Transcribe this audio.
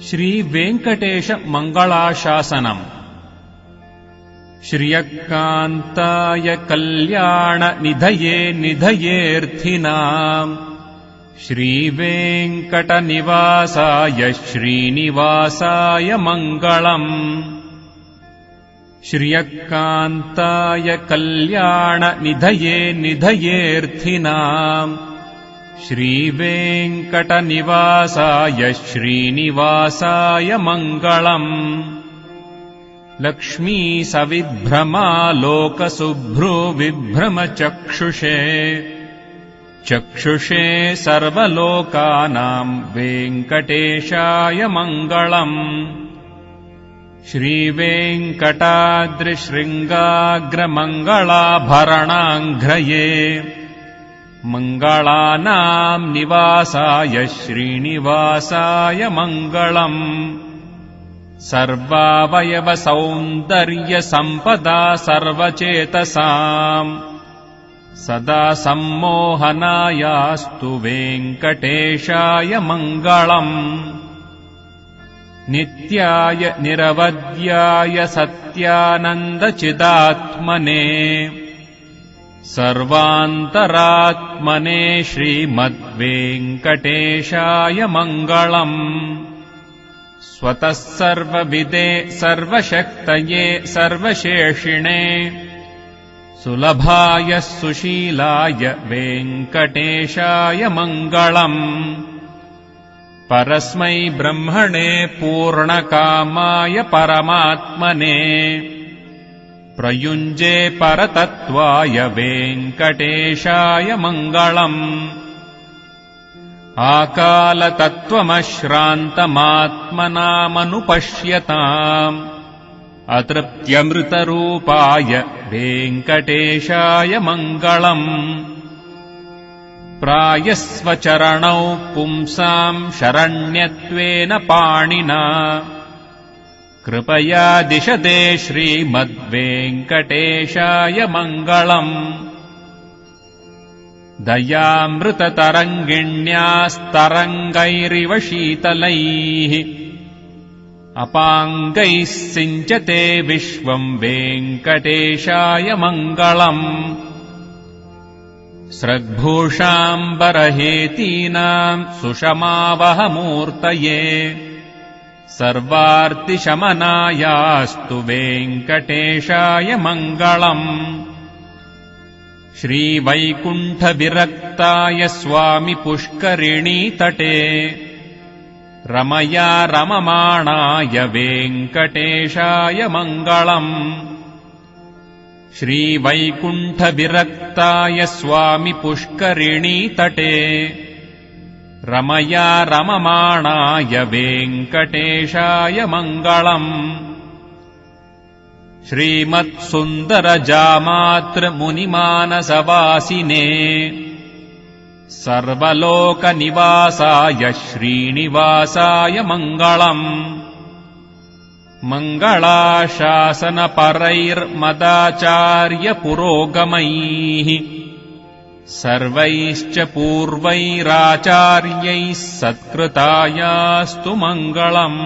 श्रीवेङ्कटेश मङ्गलाशासनम्। श्रियकान्ताय कल्याणनिधये निधयेऽर्थिनाम् श्रीवेङ्कटनिवासाय श्रीनिवासाय मङ्गलम्। श्रियकान्ताय कल्याणनिधये निधयेऽर्थिनाम् श्रीवेङ्कटनिवासाय श्रीनिवासाय मङ्गलम्। लक्ष्मीसविभ्रमालोकशुभ्रुविभ्रमचक्षुषे चक्षुषे सर्वलोकानां वेङ्कटेशाय मङ्गलम्। श्रीवेङ्कटाद्रिशृङ्गाग्रमङ्गलाभरणाङ्घ्रये मङ्गलानां निवासाय श्रीनिवासाय मङ्गलम्। सर्वावयवसौन्दर्यसम्पदा सर्वचेतसाम् सदा सम्मोहनायास्तु वेङ्कटेशाय मङ्गलम्। नित्याय निरवध्याय सत्यानन्दचिदात्मने सर्वान्तरात्मने श्रीमद्वेङ्कटेशाय मङ्गलम्। स्वतः सर्वविदे सर्वशक्तये सर्वशेषिणे सुलभाय सुशीलाय वेङ्कटेशाय मङ्गलम्। परस्मै ब्रह्मणे पूर्णकामाय परमात्मने प्रयुञ्जे परतत्त्वाय वेङ्कटेशाय मङ्गलम्। आकालतत्त्वमश्रान्तमात्मनामनुपश्यताम् अतृप्त्यमृतरूपाय वेङ्कटेशाय मङ्गलम्। प्रायस्वचरणौ पुंसाम् शरण्यत्वेन पाणिना कृपया दिशते श्रीमद्वेङ्कटेशाय मङ्गलम्। दयामृततरङ्गिण्यास्तरङ्गैरिव शीतलैः अपाङ्गैः सिञ्चते विश्वम् वेङ्कटेशाय मङ्गलम्। स्रग्भूषाम्बरहेतीनाम् सुषमावहमूर्तये सर्वार्तिशमनायास्तु वेङ्कटेशाय मङ्गलम्। श्रीवैकुण्ठविरक्ताय स्वामि पुष्करिणीतटे रमया रममाणाय वेङ्कटेशाय मङ्गलम्। श्रीवैकुण्ठविरक्ताय स्वामि पुष्करिणीतटे रमया रममाणाय वेङ्कटेशाय मङ्गलम्। श्रीमत्सुन्दरजामातृमुनिमानसवासिने सर्वलोकनिवासाय श्रीनिवासाय मङ्गलम्। मङ्गलाशासनपरैर्मदाचार्यपुरोगमैः सर्वैश्च पूर्वैराचार्यैः सत्कृतायास्तु मङ्गलम्।